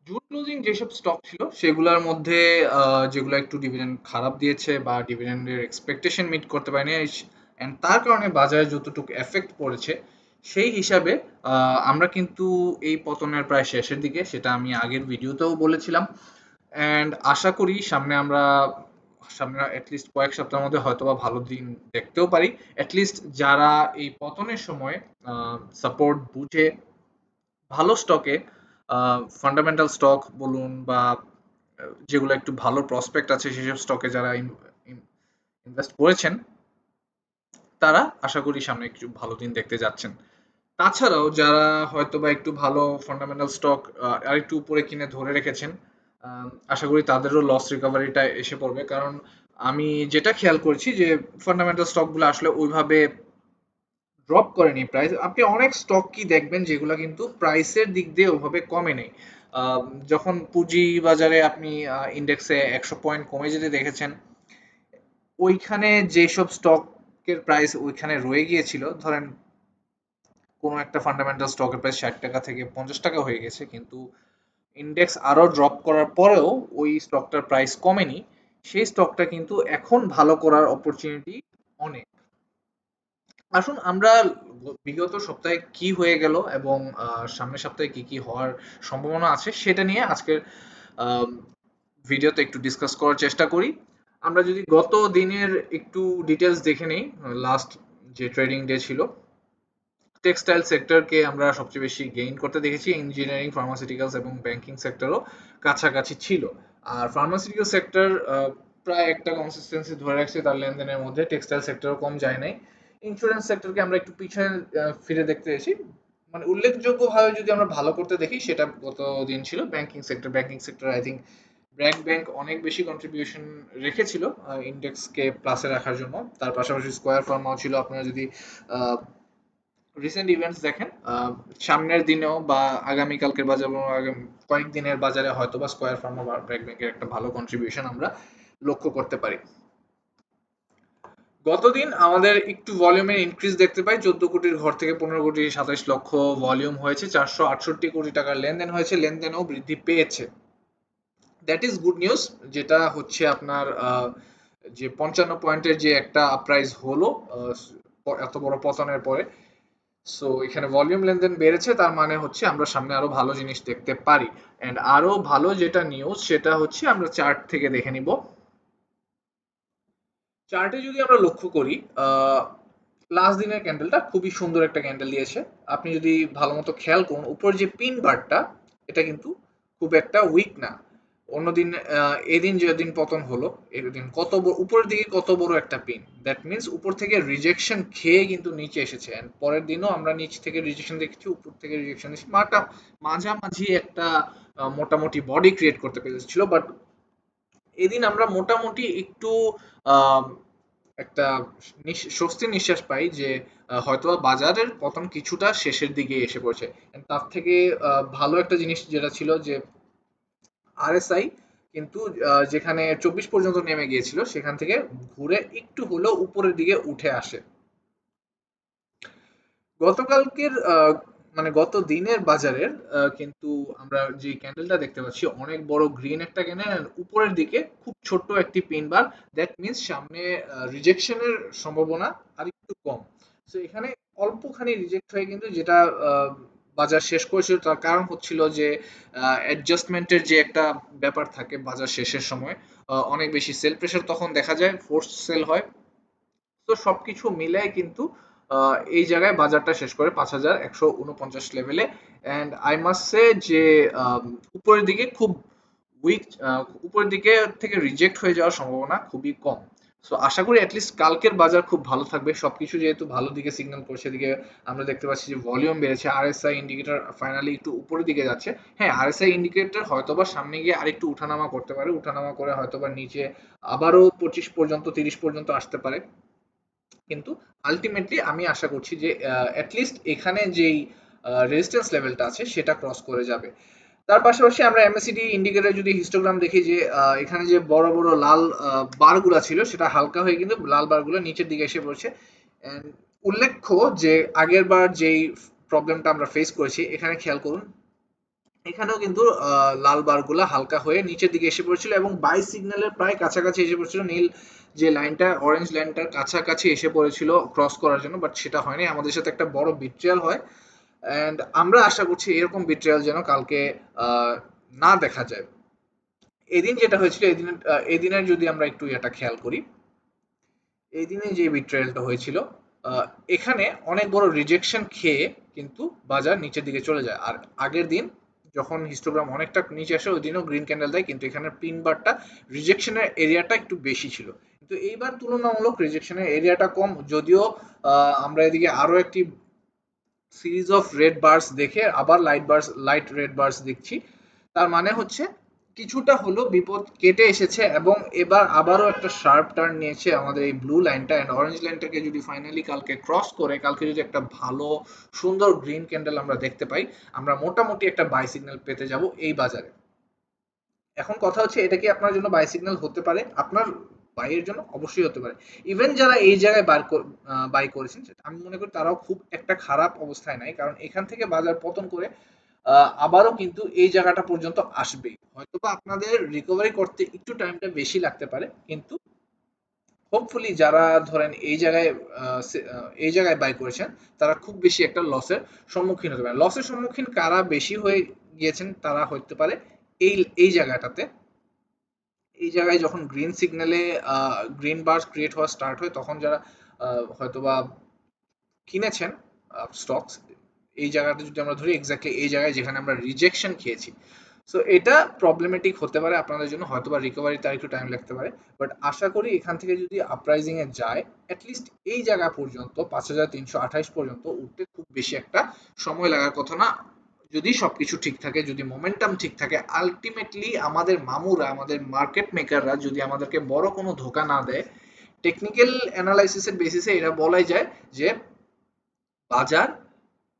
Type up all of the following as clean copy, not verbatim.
June closing যেসব stock ছিল সেগুলোর মধ্যে যেগুলো একটু ডিভিডেন্ড খারাপ দিয়েছে বা ডিভিডেন্ডের এক্সপেকটেশন মিট করতে পারেনি এন্ড তার কারণে বাজারে যতটুকু এফেক্ট পড়েছে সেই হিসাবে আমরা কিন্তু এই পতনের প্রায় শেষের দিকে, সেটা আমি আগের ভিডিওতেও বলেছিলাম। অ্যান্ড আশা করি সামনে অ্যাটলিস্ট কয়েক সপ্তাহের মধ্যে হয়তোবা ভালো দিন দেখতেও পারি। অ্যাটলিস্ট যারা এই পতনের সময় সাপোর্ট বুঝে ভালো স্টকে, ফান্ডামেন্টাল স্টক বলুন বা যেগুলো একটু ভালো প্রসপেক্ট আছে সেসব স্টকে যারা ইনভেস্ট করেছেন, তারা আশা করি সামনে একটু ভালো দিন দেখতে যাচ্ছেন। তাছাড়াও যারা হয়তোবা একটু ভালো ফান্ডামেন্টাল স্টক আরেকটু উপরে কিনে ধরে রেখেছেন, আশা করি তাদেরও লস রিকভারিটা এসে পড়বে। কারণ আমি যেটা খেয়াল করেছি যে ফান্ডামেন্টাল স্টকগুলো আসলে ওইভাবে ড্রপ করেনি প্রাইস। আপনি অনেক স্টক কি দেখবেন যেগুলো কিন্তু প্রাইসের দিক দিয়ে ওভাবে কমে নেই। যখন পুঁজি বাজারে আপনি ইন্ডেক্সে 100 পয়েন্ট কমে যেতে দেখেছেন, ওইখানে যেসব স্টকের প্রাইস ওইখানে রয়ে গিয়েছিল, ধরেন কোনো একটা ফান্ডামেন্টাল স্টকের প্রাইস 60 টাকা থেকে 50 টাকা হয়ে গেছে, কিন্তু ইন্ডেক্স আরো ড্রপ করার পরেও ওই স্টকটার প্রাইস কমেনি, সেই স্টকটা কিন্তু এখন ভালো করার অপরচুনিটি অনেক। আসুন আমরা বিগত সপ্তাহে কি হয়ে গেল এবং সামনের সপ্তাহে কি কি হওয়ার সম্ভাবনা আছে সেটা নিয়ে আজকের আম, ভিডিওতে একটু ডিসকাস করার চেষ্টা করি। আমরা যদি গত দিনের একটু ডিটেলস দেখে নেই, লাস্ট যে ট্রেডিং ডে ছিল, টেক্সটাইল সেক্টরকে আমরা সবচেয়ে বেশি গেইন করতে দেখেছি। ইঞ্জিনিয়ারিং, ফার্মাসিউটিক্যালস এবং ব্যাংকিং সেক্টরও কাছাকাছি ছিল। আর ফার্মাসিউটিক্যাল সেক্টর প্রায় একটা কনসিস্টেন্সি ধরে রাখছে তার লেনদেনের মধ্যে, টেক্সটাইল সেক্টরও কম যায় নাই। ইন্স্যুরেন্স সেক্টরকে আমরা একটু পিছনে ফিরে দেখতে এসেছি। মানে উল্লেখযোগ্যভাবে যদি আমরা ভালো করতে দেখি সেটা গত দিন ছিল banking sector. I think BRAC bank অনেক বেশি কন্ট্রিবিউশন রেখেছিল ইন্ডেক্সকে প্লাসে রাখার জন্য। তার পাশাপাশি স্কয়ার ফার্মাও ছিল। আপনারা যদি রিসেন্ট ইভেন্টস দেখেন, সামনের দিনেও বা আগামীকালকের বাজার বা কয়েকদিনের বাজারে হয়তো বা স্কয়ার ফার্মা বা ব্র্যাক ব্যাংকের একটা ভালো কন্ট্রিবিউশন আমরা লক্ষ্য করতে পারি। গতদিন আমাদের একটু ভলিউমের ইনক্রিজ দেখতে পাই, 14 কোটির ঘর থেকে 15 কোটি 27 লক্ষ ভলিউম হয়েছে, 468 কোটি টাকার লেনদেন হয়েছে, লেনদেনও বৃদ্ধি পেয়েছে। That is good news. যেটা হচ্ছে আপনার যে 55 পয়েন্টের যে একটা আপরাইজ হলো এত বড় পতনের পরে, সো এখানে ভলিউম লেনদেন বেড়েছে, তার মানে হচ্ছে আমরা সামনে আরো ভালো জিনিস দেখতে পারি। এন্ড আরো ভালো যেটা নিউজ সেটা হচ্ছে আমরা চার্ট থেকে দেখে নিব। চার্টে যদি আমরা লক্ষ্য করি, লাস্ট দিনের ক্যান্ডেলটা খুবই সুন্দর একটা ক্যান্ডেল দিয়েছে। আপনি যদি ভালো মতো খেয়াল করুন, উপর যে পিন বারটা, এটা কিন্তু খুব একটা উইক না। অন্যদিন এদিন যেদিন পতন হলো, এদিন কত উপরের দিকে কত বড় একটা পিন, দ্যাট মিনস উপর থেকে রিজেকশন খেয়ে কিন্তু নিচে এসেছে। And পরের দিনও আমরা নিচ থেকে রিজেকশন দেখেছি, উপর থেকে রিজেকশন এসেছি, মাঝামাঝি একটা মোটামুটি বডি ক্রিয়েট করতে পেরেছিল। বাট এদিন আমরা মোটামুটি একটু আহ, একটা স্বস্তির নিঃশ্বাস পাই যে হয়তোবা বাজারের পতন কিছুটা শেষের দিকে এসে পড়ছে। And তার থেকে ভালো একটা জিনিস যেটা ছিল যে আরএসআই কিন্তু যেখানে 24 পর্যন্ত নেমে গিয়েছিল সেখান থেকে ঘুরে একটু হলেও উপরের দিকে উঠে আসে। গতকালকের মানে গত দিনের বাজারের কিন্তু আমরা যে ক্যান্ডেলটা দেখতে পাচ্ছি, অনেক বড় গ্রিন একটা ক্যান্ডেল, উপরের দিকে খুব ছোট্ট একটি পিন বার। দ্যাট মিনস সামনে রিজেকশনের সম্ভাবনা আর একটু কম। সো এখানে অল্পখানি রিজেক্ট হয়ে কিন্তু যেটা বাজার শেষ করেছিল, তার কারণ হচ্ছিল যে অ্যাডজাস্টমেন্টের যে একটা ব্যাপার থাকে বাজার শেষের সময়, অনেক বেশি সেল প্রেশার তখন দেখা যায়, ফোর্স সেল হয়। তো সবকিছু মিলাই কিন্তু এই জায়গায় বাজারটা শেষ করে 5149 লেভেলে। অ্যান্ড আই মাস্ট সে যে আম, উপরের দিকে খুব উইক, উপরের দিকে থেকে রিজেক্ট হয়ে যাওয়ার সম্ভাবনা খুবই কম। সো আশা করি অ্যাটলিস্ট কালকের বাজার খুব ভালো থাকবে। সবকিছু যেহেতু ভালো দিকে সিগন্যাল করছে, এদিকে আমরা দেখতে পাচ্ছি যে ভলিউম বেড়েছে, আরএসআই ইন্ডিকেটর ফাইনালি একটু উপরের দিকে যাচ্ছে। হ্যাঁ, আরএসআই ইন্ডিকেটর হয়তোবা সামনে গিয়ে আরেকটু উঠানামা করতে পারে, উঠানামা করে হয়তোবা নিচে আবারও 25 পর্যন্ত 30 পর্যন্ত আসতে পারে। কিন্তু আলটিমেটলি আমি আশা করছি যে অ্যাটলিস্ট এখানে যেই রেজিস্ট্যান্স লেভেলটা আছে সেটা ক্রস করে যাবে। তার পাশাপাশি আমরা এমএসিডি ইন্ডিকেটর যদি হিস্টোগ্রাম দেখি, যে এখানে যে বড় বড় লাল বারগুলো ছিল সেটা হালকা হয়ে কিন্তু লাল বারগুলো নিচের দিকে এসে পড়ছে। And উল্লেখ্য যে আগের বার যেই প্রবলেমটা আমরা ফেস করেছি, এখানে খেয়াল করুন, এখানেও কিন্তু লাল বারগুলা হালকা হয়ে নিচের দিকে এসে পড়েছিল এবং বাই সিগন্যালের প্রায় কাছাকাছি এসে পড়েছিল, নীল যে লাইনটা অরেঞ্জ লাইনটার কাছাকাছি এসে পড়েছিল ক্রস করার জন্য, বাট সেটা হয়নি। আমাদের সাথে একটা বড় বিট্রিয়াল হয় অ্যান্ড আমরা আশা করছি এরকম বিট্রিয়াল যেন কালকে আহ, না দেখা যায়। এদিন যেটা হয়েছিল, এদিনের যদি আমরা একটু এটা খেয়াল করি, এই দিনে যে বিট্রায়ালটা হয়েছিল, আহ, এখানে অনেক বড় রিজেকশন খেয়ে কিন্তু বাজার নিচের দিকে চলে যায়। আর আগের দিন যখন হিস্টোগ্রাম অনেকটা নিচে আসে ওই দিনও গ্রিন ক্যান্ডেল দেয়, কিন্তু এখানে পিন বারটা রিজেকশনের এরিয়াটা একটু বেশি ছিল। কিন্তু এইবার তুলনামূলক রিজেকশনের এরিয়াটা কম, যদিও আমরা এদিকে আরো একটি সিরিজ অফ রেড বার্স দেখে আবার লাইট রেড বার্স দেখছি। তার মানে হচ্ছে কিছুটা হলো বিপদ কেটে এসেছে এবং এবার আবারও একটা শার্প টার্ন নিয়েছে আমাদের এই ব্লু লাইনটা, এন্ড অরেঞ্জ লাইনটাকে যদি ফাইনালি কালকে ক্রস করে কালকে যদি একটা ভালো সুন্দর গ্রিন ক্যান্ডেল আমরা দেখতে পাই, আমরা মোটামুটি একটা বাই সিগন্যাল পেতে যাব এই বাজারে। এখন কথা হচ্ছে এটা কি আপনার জন্য বাই সিগন্যাল হতে পারে? আপনার বাইয়ের জন্য অবশ্যই হতে পারে। ইভেন যারা এই জায়গায় বাই করেছেন আমি মনে করি তারাও খুব একটা খারাপ অবস্থায় নাই, কারণ এখান থেকে বাজার পতন করে আবারও কিন্তু এই জায়গাটা পর্যন্ত আসবেই। হয়তোবা আপনাদের রিকভারি করতে একটু টাইমটা বেশি লাগতে পারে, কিন্তু হোপফুলি যারা ধরেন এই জায়গায় বাই করেছেন তারা খুব বেশি একটা লসের সম্মুখীন হতে পারে। লসের সম্মুখীন কারা বেশি হয়ে গিয়েছেন তারা হতে পারে এই এই জায়গাটাতে, এই জায়গায় যখন গ্রিন সিগন্যালে গ্রিন বার্স ক্রিয়েট হওয়া স্টার্ট হয় তখন যারা হয়তোবা কিনেছেন স্টকস, এই জায়গাটা যদি আমরা ধরি এক্স্যাক্টলি এই জায়গায় যেখানে আমরা রিজেকশন খেয়েছি, সো এটা প্রবলেমেটিক হতে পারে আপনাদের জন্য, হয়তোবা রিকভারি তার একটু টাইম লাগতে পারে। বাট আশা করি এখান থেকে যদি আপরাইজিং এ যায় অ্যাটলিস্ট এই জায়গা পর্যন্ত 5328 পর্যন্ত উঠতে খুব বেশি একটা সময় লাগার কথা না, যদি সবকিছু ঠিক থাকে, যদি মোমেন্টাম ঠিক থাকে। আলটিমেটলি আমাদের মামুরা, আমাদের মার্কেট মেকাররা যদি আমাদেরকে বড় কোনো ধোকা না দেয়, টেকনিক্যাল অ্যানালাইসিসের বেসিসে এটা বলাই যায় যে বাজার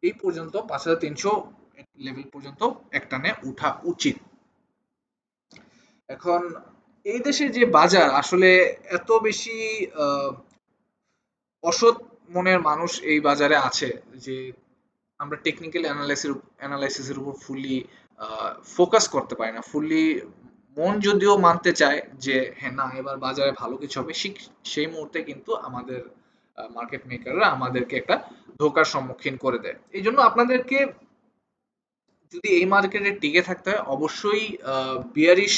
এই পর্যন্ত 5300 লেভেল পর্যন্ত একটানে উঠা উচিত। এখন এই দেশে যে বাজার আসলে এত বেশি আহ, অসৎ মনের মানুষ এই বাজারে আছে যে আমরা টেকনিক্যাল অ্যানালাইসিসের উপর ফুললি ফোকাস করতে পারি না। ফুললি মন যদিও মানতে চায় যে হ্যাঁ না এবার বাজারে ভালো কিছু হবে, সেই মুহূর্তে কিন্তু আমাদের মার্কেট মেকাররা আমাদেরকে একটা ধোকার সম্মুখীন করে দেয়। এই জন্য আপনাদেরকে যদি এই মার্কেটে টিকে থাকতে হয় অবশ্যই বিয়ারিশ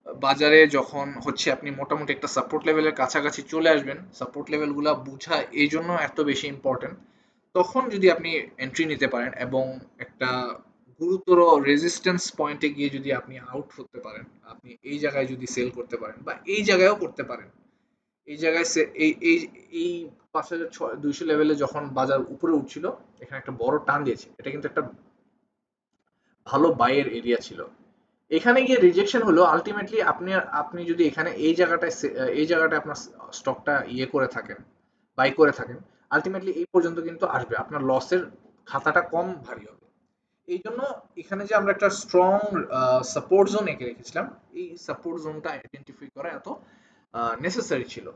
বাজারে যখন হচ্ছে আপনি মোটামুটি একটা সাপোর্ট লেভেলের কাছাকাছি চলে আসবেন, সাপোর্ট লেভেলগুলা বুঝা এই জন্য এত বেশি ইম্পর্টেন্ট। তখন যদি আপনি এন্ট্রি নিতে পারেন এবং একটা গুরুতর রেজিস্ট্যান্স পয়েন্টে গিয়ে যদি আপনি আউট হতে পারেন, আপনি এই জায়গায় যদি সেল করতে পারেন বা এই জায়গায়ও করতে পারেন, এই জায়গায় এই 5200 লেভেলে যখন বাজার উপরে উঠছিল এখানে একটা বড় টান দিয়েছে, এটা কিন্তু একটা ভালো বাইয়ের এরিয়া ছিল। এখানে গিয়ে রিজেকশন হলো আলটিমেটলি আপনি আপনি যদি এখানে এই জায়গাটায় আপনার স্টকটা ইয়ে করে থাকেন, বাই করে থাকেন, আলটিমেটলি এই পর্যন্ত কিন্তু আসবে, আপনার লসের খাতাটা কম ভারী হবে। এই জন্য এখানে যে আমরা একটা স্ট্রং সাপোর্ট জোন এঁকে রেখেছিলাম, এই সাপোর্ট জোনটা আইডেন্টিফাই করা এত নেসেসারি ছিল।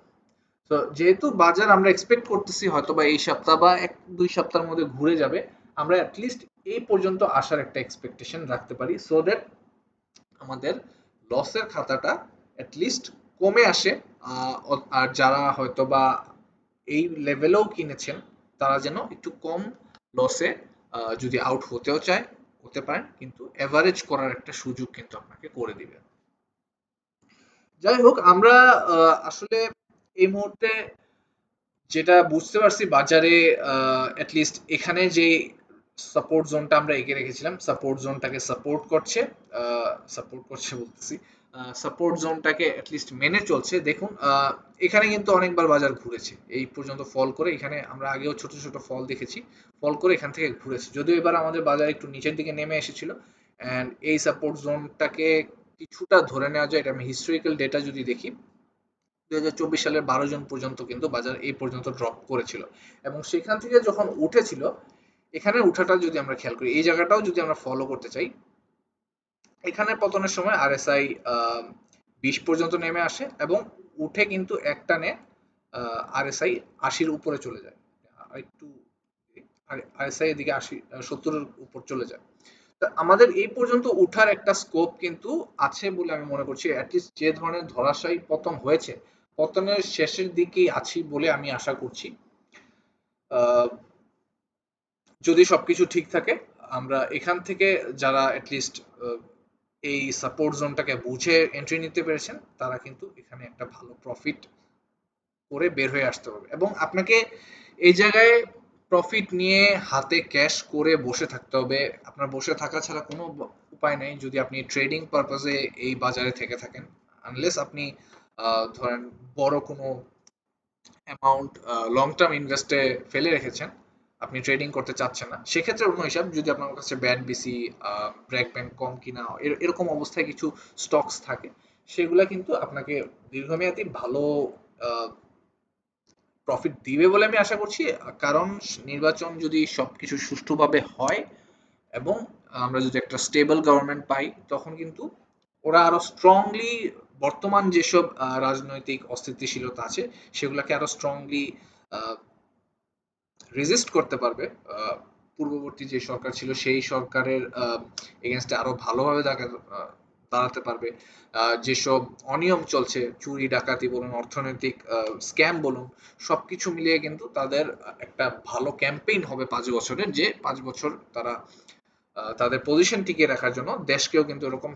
তো যেহেতু বাজার আমরা এক্সপেক্ট করতেছি হয়তো বা এই সপ্তাহ বা এক দুই সপ্তাহের মধ্যে ঘুরে যাবে, আমরা অ্যাটলিস্ট এই পর্যন্ত আসার একটা এক্সপেকটেশন রাখতে পারি, সো দ্যাট আমাদের লসের খাতাটা অ্যাটলিস্ট কমে আসে। আর যারা হয়তো বা এই লেভেলেও কিনেছেন তারা যেন একটু কম লসে যদি আউট হতেও চায় হতে পারেন, কিন্তু এভারেজ করার একটা সুযোগ কিন্তু আপনাকে করে দিবে। যাই হোক আমরা আসলে এই মুহূর্তে যেটা বুঝতে পারছি বাজারে অ্যাটলিস্ট এখানে যে সাপোর্ট জোনটা আমরা এঁকে রেখেছিলাম সাপোর্ট জোনটাকে সাপোর্ট করছে বলতেছি, সাপোর্ট জোনটাকে অ্যাটলিস্ট মেনে চলছে। দেখুন এখানে কিন্তু অনেকবার বাজার ঘুরেছে এই পর্যন্ত ফল করে, এখানে আমরা আগেও ছোট ছোট ফল দেখেছি, ফল করে এখান থেকে ঘুরেছে, যদিও এবার আমাদের বাজার একটু নিচের দিকে নেমে এসেছিল। অ্যান্ড এই সাপোর্ট জোনটাকে কিছুটা ধরে নেওয়া যায়, এটা আমি হিস্টোরিক্যাল ডেটা যদি দেখি 2024 সালের 12 জন পর্যন্ত কিন্তু বাজার এই পর্যন্ত ড্রপ করেছিল এবং সেখান থেকে যখন উঠেছিল, এখানে উঠাটা যদি আমরা খেয়াল করি এই জায়গাটাও যদি আমরা ফলো করতে চাই, এখানে পতনের সময় আরএসআই 20 পর্যন্ত নেমে আসে এবং উঠে কিন্তু একটানে আরএসআই 80-র উপরে চলে যায়, একটু আরএসআই এদিকে 70-এর উপর চলে যায়। তা আমাদের এই পর্যন্ত উঠার একটা স্কোপ কিন্তু আছে বলে আমি মনে করছি। অ্যাটলিস্ট যে ধরনের ধরাশায়ী পতন হয়েছে, পতনের শেষের দিকেই আছি বলে আমি আশা করছি। আহ, যদি সবকিছু ঠিক থাকে, আমরা এখান থেকে যারা অ্যাটলিস্ট এই সাপোর্ট জোনটাকে বুঝে এন্ট্রি নিতে পেরেছেন, তারা কিন্তু এখানে একটা ভালো প্রফিট করে বের হয়ে আসতে পারবে। এবং আপনাকে এই জায়গায় প্রফিট নিয়ে হাতে ক্যাশ করে বসে থাকতে হবে। আপনার বসে থাকা ছাড়া কোনো উপায় নেই যদি আপনি ট্রেডিং পারপাসে এই বাজারে থেকে থাকেন। আনলেস আপনি ধরেন বড় কোনো অ্যামাউন্ট লং টার্ম ইনভেস্টে ফেলে রেখেছেন, আপনি ট্রেডিং করতে চাচ্ছেন না, সেক্ষেত্রে অন্য হিসাব। যদি আপনার কাছে ব্যাড বিসি, ব্র্যাক ব্যাংক কম কিনা এরকম অবস্থায় কিছু স্টকস থাকে, সেগুলা কিন্তু আপনাকে দীর্ঘমেয়াদী ভালো প্রফিট দিবে বলে আমি আশা করছি। কারণ নির্বাচন যদি সবকিছু সুষ্ঠুভাবে হয় এবং আমরা যদি একটা স্টেবল গভর্নমেন্ট পাই, তখন কিন্তু ওরা আরো স্ট্রংলি বর্তমান যেসব রাজনৈতিক অস্থিতিশীলতা আছে সেগুলোকে আরো স্ট্রংলি রেজিস্ট করতে পারবে। পূর্ববর্তী যে সরকার ছিল সেই সরকারের এগেনস্টে আরো ভালোভাবে দাঁড়াতে পারবে। যেসব অনিয়ম চলছে, চুরি ডাকাতি বলুন, অর্থনৈতিক স্ক্যাম বলুন, সবকিছু মিলিয়ে কিন্তু তাদের একটা ভালো ক্যাম্পেইন হবে 5 বছরের, যে 5 বছর তারা তাদের পজিশন টিকিয়ে রাখার জন্য দেশকেও কিন্তু এরকম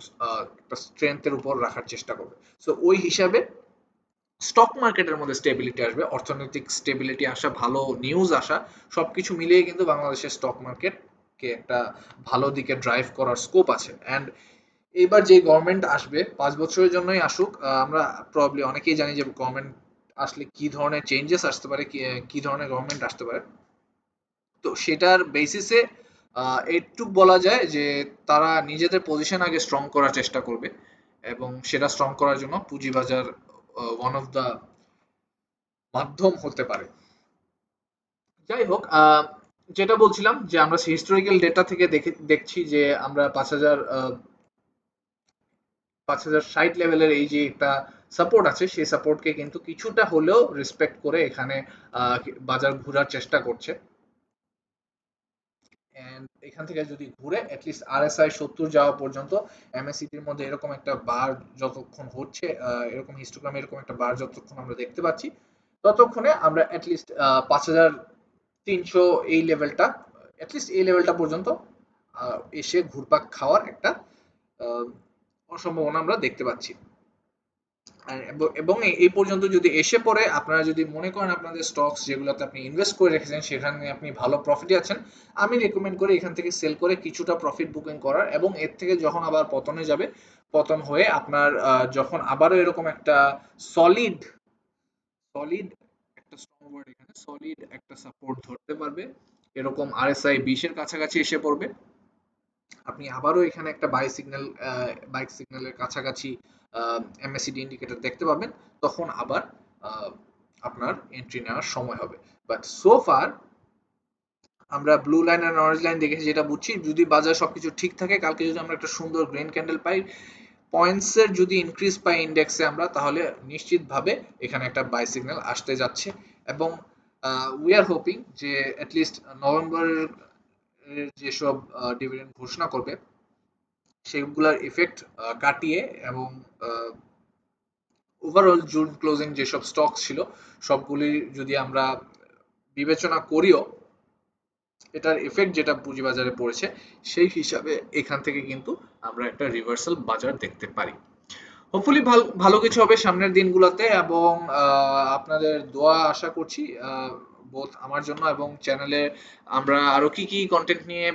একটা স্ট্রেংথের উপর রাখার চেষ্টা করবে। সো ওই হিসাবে স্টক মার্কেটের মধ্যে স্টেবিলিটি আসবে, অর্থনৈতিক স্টেবিলিটি আসা, ভালো নিউজ আসা, সবকিছু মিলিয়ে কিন্তু বাংলাদেশের স্টক মার্কেটকে একটা ভালো দিকে ড্রাইভ করার স্কোপ আছে। অ্যান্ড এইবার যে গভর্নমেন্ট আসবে 5 বছরের জন্যই আসুক, আমরা প্রবাবলি অনেকেই জানি যে গভর্নমেন্ট আসলে কি ধরনের চেঞ্জেস আসতে পারে, কি ধরনের গভর্নমেন্ট আসতে পারে। তো সেটার বেসিসে এইটুক বলা যায় যে তারা নিজেদের পজিশন আগে স্ট্রং করার চেষ্টা করবে, এবং সেটা স্ট্রং করার জন্য পুঁজিবাজার ওয়ান অফ দা মাধ্যম হতে পারে। যাই হোক, যেটা বলছিলাম যে আমরা হিস্টোরিক্যাল ডেটা থেকে দেখছি যে আমরা 5,060 লেভেলের এই যে একটা সাপোর্ট আছে, সেই সাপোর্টকে কিন্তু কিছুটা হলেও রেসপেক্ট করে এখানে বাজার ঘোরার চেষ্টা করছে। এন্ড এখান থেকে যদি ঘুরে অ্যাটলিস্ট আরএসআই 70 যাওয়া পর্যন্ত, এমএসিপির মধ্যে এরকম একটা বার যতক্ষণ হচ্ছে, এরকম হিস্টোগ্রামে এরকম একটা বার যতক্ষণ আমরা দেখতে পাচ্ছি, ততক্ষণে আমরা অ্যাটলিস্ট 5,300 এই লেভেলটা, অ্যাটলিস্ট এই লেভেলটা পর্যন্ত এসে ঘুরপাক খাওয়ার একটা আহ, সম্ভাবনা আমরা দেখতে পাচ্ছি। এবং এই পর্যন্ত যদি এসে পড়ে, আপনারা যদি মনে করেন আপনাদের স্টকস যেগুলোতে আপনি ইনভেস্ট করে রেখেছেন সেখানে আপনি ভালো প্রফিটে আছেন, আমি রেকমেন্ড করি এখান থেকে সেল করে কিছুটা প্রফিট বুকিং করার। এবং এর থেকে যখন আবার পতনে যাবে, পতন হয়ে আপনার যখন আবারও এরকম একটা সলিড সলিড একটা স্ট্রং ওয়ার্ড এখানে, সলিড একটা সাপোর্ট ধরতে পারবে, এরকম আরএসআই 20-এর কাছাকাছি এসে পড়বে, আপনি আবারও এখানে একটা বাইক সিগন্যালের কাছাকাছি এমএসিডি ইন্ডিকেটর দেখতে পাবেন। তখন আবার আহ, আপনার এন্ট্রি নেওয়ার সময় হবে। বাট সো ফার আমরা ব্লু লাইন আর অরেঞ্জ লাইন দেখেছি, যেটা বুঝছি যদি বাজার সবকিছু ঠিক থাকে, কালকে যদি আমরা একটা সুন্দর গ্রিন ক্যান্ডেল পাই, পয়েন্টসের যদি ইনক্রিজ পাই ইন্ডেক্সে আমরা, তাহলে নিশ্চিতভাবে এখানে একটা বাই সিগন্যাল আসতে যাচ্ছে। এবং উই আর হোপিং যে অ্যাটলিস্ট নভেম্বরের যেসব ডিভিডেন্ড ঘোষণা করবে সেগুলার ইফেক্ট কাটিয়ে, এবং ওভারঅল জুন ক্লোজিং যেসব স্টক ছিল সবগুলি যদি আমরা বিবেচনা করিও, এটার ইফেক্ট যেটা পুঁজিবাজারে পড়েছে সেই হিসাবে এখান থেকে কিন্তু আমরা একটা রিভার্সাল বাজার দেখতে পারি। হোপফুলি ভালো ভালো কিছু হবে সামনের দিনগুলোতে, এবং আপনাদের দোয়া আশা করছি বোথ আমার জন্য এবং চ্যানেলে আমরা আরো কি কি কন্টেন্ট নিয়ে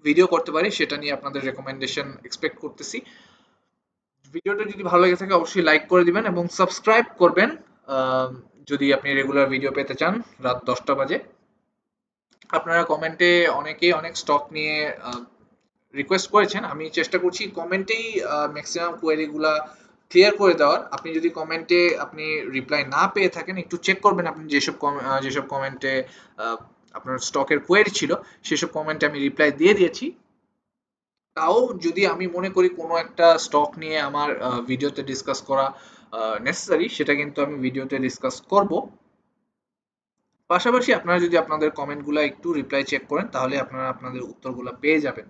ভিডিও করতে পারি সেটা নিয়ে আপনাদের রেকমেন্ডেশন এক্সপেক্ট করতেছি। ভিডিওটা যদি ভালো লেগে থাকে অবশ্যই লাইক করে দিবেন এবং সাবস্ক্রাইব করবেন যদি আপনি রেগুলার ভিডিও পেতে চান রাত 10টা বাজে। আপনারা কমেন্টে অনেকেই অনেক স্টক নিয়ে রিকোয়েস্ট করেছেন, আমি চেষ্টা করছি কমেন্টেই ম্যাক্সিমাম কোয়েরিগুলা ক্লিয়ার করে দেওয়ার। আপনি যদি কমেন্টে আপনি রিপ্লাই না পেয়ে থাকেন, একটু চেক করবেন আপনি যেসব কমেন্টে আপনার স্টকের কোয়েরি ছিল সেসব কমেন্টে আমি রিপ্লাই দিয়ে দিয়েছি। তাও যদি আমি মনে করি কোনো একটা স্টক নিয়ে আমার ভিডিওতে ডিসকাস করা নেসেসারি, সেটা কিন্তু আমি ভিডিওতে ডিসকাস করব। পাশাপাশি আপনারা যদি আপনাদের কমেন্টগুলো একটু রিপ্লাই চেক করেন, তাহলে আপনারা আপনাদের উত্তরগুলো পেয়ে যাবেন।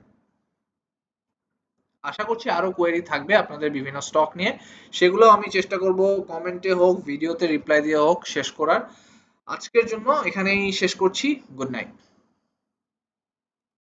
আশা করছি আরো কোয়েরি থাকবে আপনাদের বিভিন্ন স্টক নিয়ে, সেগুলো আমি চেষ্টা করব কমেন্টে হোক ভিডিওতে রিপ্লাই দিয়ে হোক শেষ করার। আজকের জন্য এখানেই শেষ করছি। Good night.